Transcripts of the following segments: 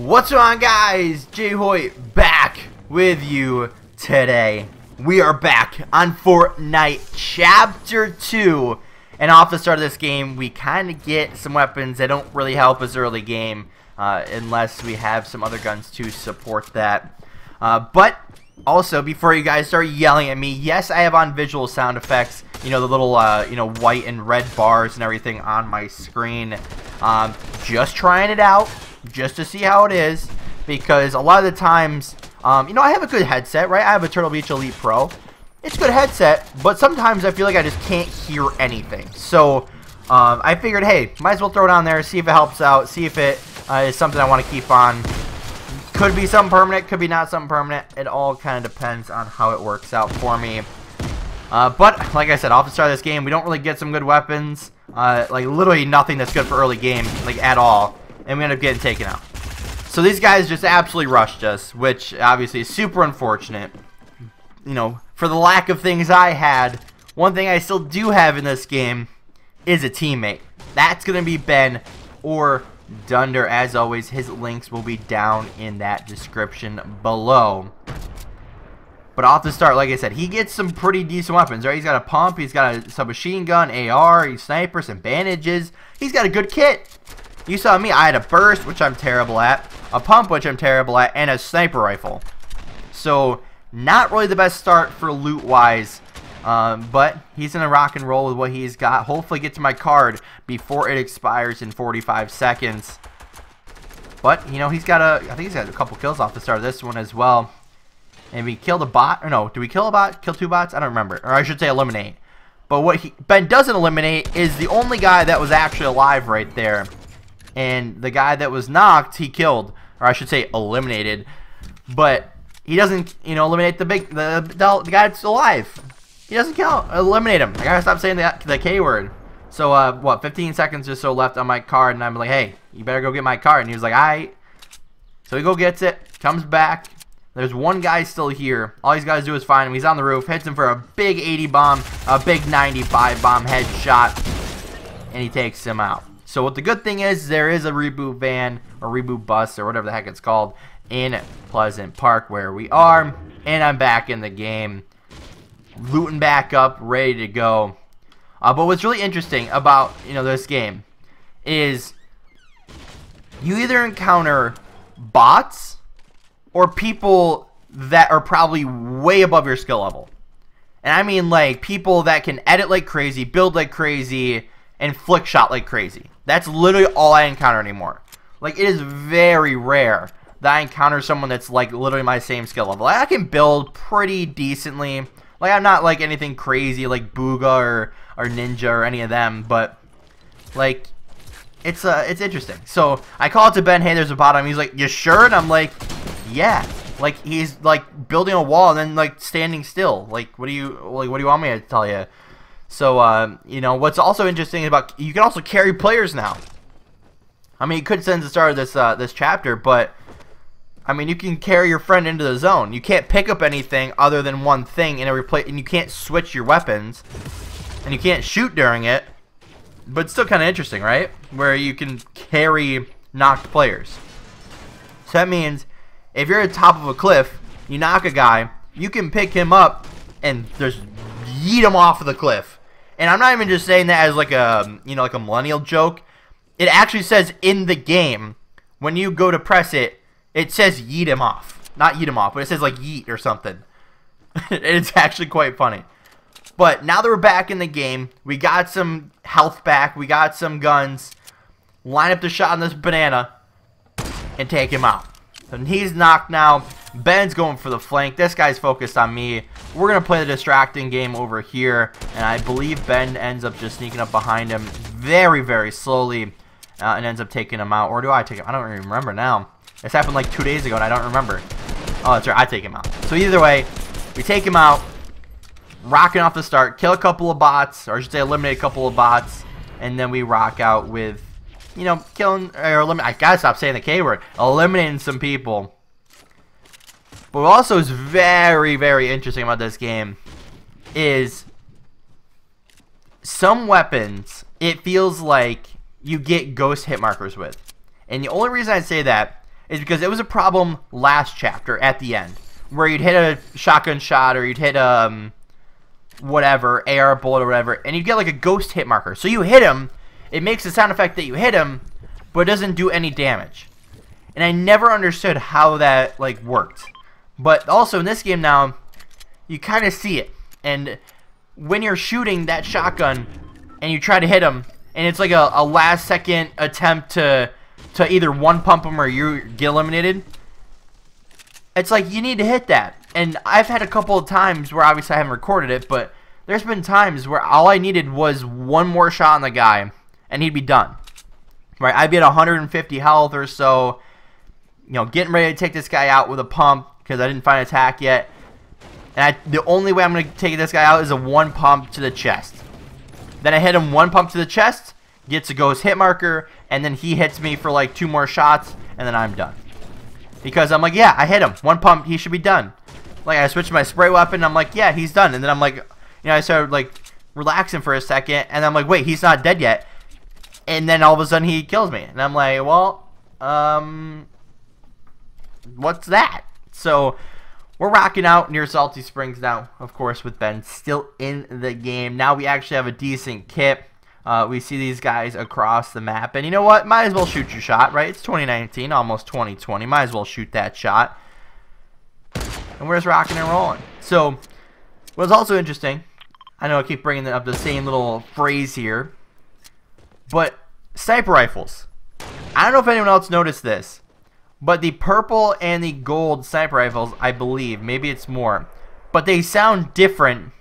What's going on, guys? JHoyt back with you today. We are back on Fortnite Chapter 2. And off the start of this game, we kind of get some weapons that don't really help us early game. Unless we have some other guns to support that. But also, before you guys start yelling at me, yes, I have on visual sound effects. You know, the little, white and red bars and everything on my screen. Just trying it out, just to see how it is. Because a lot of the times, I have a good headset, right? I have a Turtle Beach Elite Pro. It's a good headset, but sometimes I feel like I just can't hear anything. So, I figured, hey, might as well throw it on there, see if it helps out, see if it is something I want to keep on. Could be something permanent, could be not something permanent. It all kind of depends on how it works out for me. But, like I said, off the start of this game, we don't really get some good weapons. Like, literally nothing that's good for early game, like, at all. And we end up getting taken out. So these guys just absolutely rushed us, which obviously is super unfortunate. You know, for the lack of things I had, one thing I still do have in this game is a teammate. That's going to be Ben or Dunndurr. As always, his links will be down in that description below. But off the start, like I said, he gets some pretty decent weapons, right? He's got a pump, he's got a submachine gun, AR, he's sniper, some bandages. He's got a good kit. You saw me, I had a burst, which I'm terrible at, a pump, which I'm terrible at, and a sniper rifle. So, not really the best start for loot-wise, but he's gonna rock and roll with what he's got. Hopefully get to my card before it expires in 45 seconds. But, you know, I think he's got a couple kills off the start of this one as well. And we killed a bot, or no, did we kill a bot? Kill two bots? I don't remember. Or I should say eliminate. But what Ben doesn't eliminate is the only guy that was actually alive right there. And the guy that was knocked, he killed. Or I should say eliminated. But he doesn't, eliminate the guy that's alive. He doesn't kill, eliminate him. I gotta stop saying the K word. So, what, 15 seconds or so left on my card. And I'm like, hey, you better go get my card. And he was like, alright. So he go gets it, comes back. There's one guy still here. All he's got to do is find him. He's on the roof. Hits him for a big 80 bomb. A big 95 bomb headshot. And he takes him out. So what the good thing is, there is a reboot van. Or reboot bus. Or whatever the heck it's called. In Pleasant Park where we are. And I'm back in the game. Looting back up. Ready to go. But what's really interesting about, this game. Is you either encounter bots. Or people that are probably way above your skill level. And I mean like people that can edit like crazy, build like crazy, and flick shot like crazy. That's literally all I encounter anymore. Like it is very rare that I encounter someone that's like literally my same skill level. Like, I can build pretty decently. Like I'm not like anything crazy like Booga or Ninja or any of them. But like it's interesting. So I call it to Ben, hey there's a bot on him. He's like, you sure? And I'm like, yeah, like he's like building a wall and then like standing still. Like what do you want me to tell you? So what's also interesting about, you can also carry players now. I mean, you could since the start of this chapter, but I mean you can carry your friend into the zone. You can't pick up anything other than one thing in and you can't switch your weapons, and you can't shoot during it. But it's still kind of interesting, right? Where you can carry knocked players. So that means if you're at the top of a cliff, you knock a guy, you can pick him up and just yeet him off of the cliff. And I'm not even just saying that as like a, like a millennial joke. It actually says in the game, when you go to press it, it says yeet him off. Not yeet him off, but it says like yeet or something. It's actually quite funny. But now that we're back in the game, we got some health back, we got some guns. Line up the shot on this banana and take him out. And he's knocked now. Ben's going for the flank. This guy's focused on me. We're going to play the distracting game over here. And I believe Ben ends up just sneaking up behind him very, very slowly. And ends up taking him out. Or do I take him? I don't even remember now. This happened like 2 days ago and I don't remember. Oh, that's right. I take him out. So either way, we take him out. Rocking off the start. Kill a couple of bots. Or I should say eliminate a couple of bots. And then we rock out with, killing or eliminate. I gotta stop saying the K word. Eliminating some people. But what also is very, very interesting about this game is some weapons, it feels like you get ghost hit markers with. And the only reason I say that is because it was a problem last chapter at the end, where you'd hit a shotgun shot or you'd hit whatever, AR bullet or whatever, and you'd get like a ghost hit marker. So you hit him, it makes the sound effect that you hit him, but it doesn't do any damage. And I never understood how that like worked. But also in this game now, you kind of see it. And when you're shooting that shotgun and you try to hit him, and it's like a last second attempt to either one pump him or you get eliminated, it's like you need to hit that. And I've had a couple of times where obviously I haven't recorded it, but there's been times where all I needed was one more shot on the guy and he'd be done. Right? I'd be at 150 health or so, you know, getting ready to take this guy out with a pump because I didn't find an attack yet. And the only way I'm going to take this guy out is a one pump to the chest. Then I hit him one pump to the chest, gets a ghost hit marker, and then he hits me for like 2 more shots, and then I'm done. Because I'm like, yeah, I hit him. One pump, he should be done. Like, I switched my spray weapon, I'm like, yeah, he's done. And then I'm like, you know, I started like relaxing for a second, and I'm like, wait, he's not dead yet. And then all of a sudden he kills me. And I'm like, well, what's that? So we're rocking out near Salty Springs now, of course, with Ben still in the game. Now we actually have a decent kit. We see these guys across the map. And you know what? Might as well shoot your shot, right? It's 2019, almost 2020. Might as well shoot that shot. And we're just rocking and rolling. So what's also interesting, I know I keep bringing up the same little phrase here, but sniper rifles. I don't know if anyone else noticed this, but the purple and the gold sniper rifles, I believe, maybe it's more, but they sound different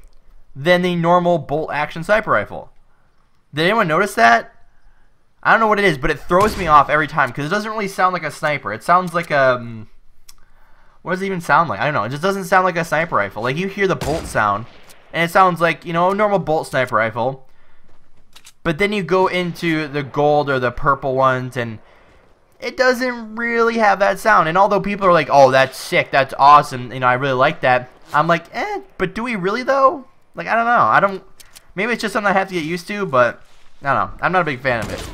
than the normal bolt action sniper rifle. Did anyone notice that? I don't know what it is, but it throws me off every time because it doesn't really sound like a sniper. It sounds like a... what does it even sound like? I don't know. It just doesn't sound like a sniper rifle. Like, you hear the bolt sound, and it sounds like, you know, a normal bolt sniper rifle. But then you go into the gold or the purple ones, and it doesn't really have that sound. And although people are like, oh, that's sick, that's awesome, you know, I really like that, I'm like, but do we really, though? Like, I don't know. Maybe it's just something I have to get used to, but I don't know. I'm not a big fan of it.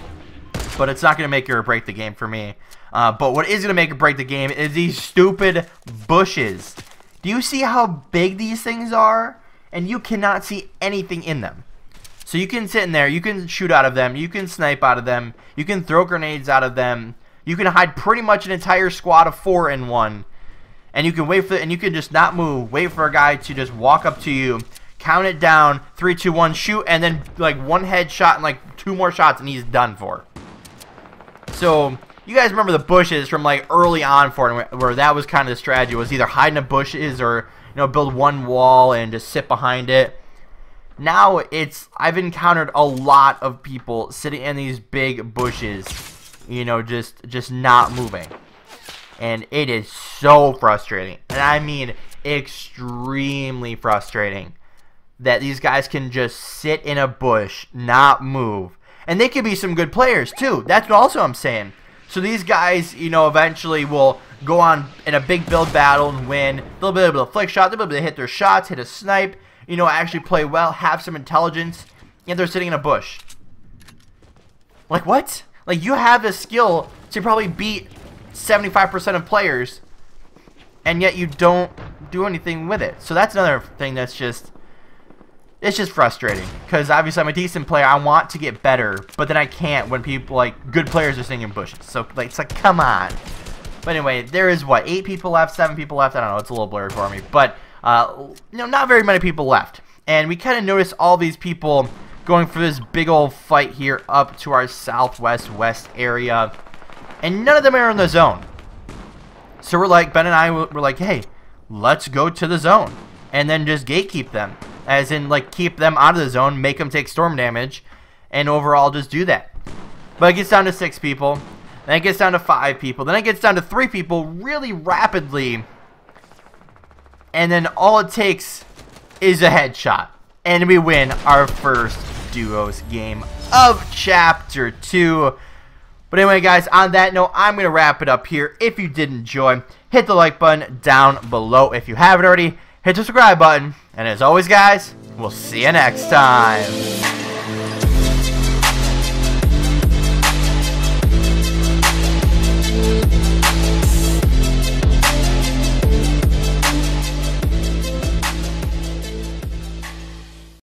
But it's not going to make or break the game for me. But what is going to make or break the game is these stupid bushes. Do you see how big these things are? And you cannot see anything in them. So you can sit in there, you can shoot out of them, you can snipe out of them, you can throw grenades out of them, you can hide pretty much an entire squad of 4 in one. And you can wait for and you can just not move, wait for a guy to just walk up to you, count it down, 3, 2, 1, shoot, and then like one headshot and like 2 more shots and he's done for. So you guys remember the bushes from like early on Fortnite, where that was kind of the strategy, was either hide in the bushes or, you know, build one wall and just sit behind it. Now I've encountered a lot of people sitting in these big bushes, you know, just not moving. And it is so frustrating. And I mean extremely frustrating that these guys can just sit in a bush, not move. And they could be some good players too. That's what also I'm saying. So these guys, you know, eventually will go on in a big build battle and win. They'll be able to flick shot. They'll be able to hit their shots, hit a snipe, you know, actually play well, have some intelligence, and they're sitting in a bush. Like, what? Like, you have the skill to probably beat 75% of players, and yet you don't do anything with it. So that's another thing that's just... it's just frustrating, because obviously I'm a decent player. I want to get better, but then I can't when people, like, good players are sitting in bushes. So, like, it's like, come on. But anyway, there is, what, 8 people left, 7 people left? I don't know, it's a little blurry for me. But, you know, not very many people left. And we kind of noticed all these people going for this big old fight here up to our southwest area. And none of them are in the zone. So we're like, Ben and I were like, hey, let's go to the zone. And then just gatekeep them. As in, like, keep them out of the zone, make them take storm damage, and overall just do that. But it gets down to 6 people, then it gets down to 5 people, then it gets down to 3 people really rapidly, and then all it takes is a headshot. And we win our first duos game of Chapter 2. But anyway, guys, on that note, I'm going to wrap it up here. If you did enjoy, hit the like button down below if you haven't already. Hit the subscribe button. And as always, guys, we'll see you next time.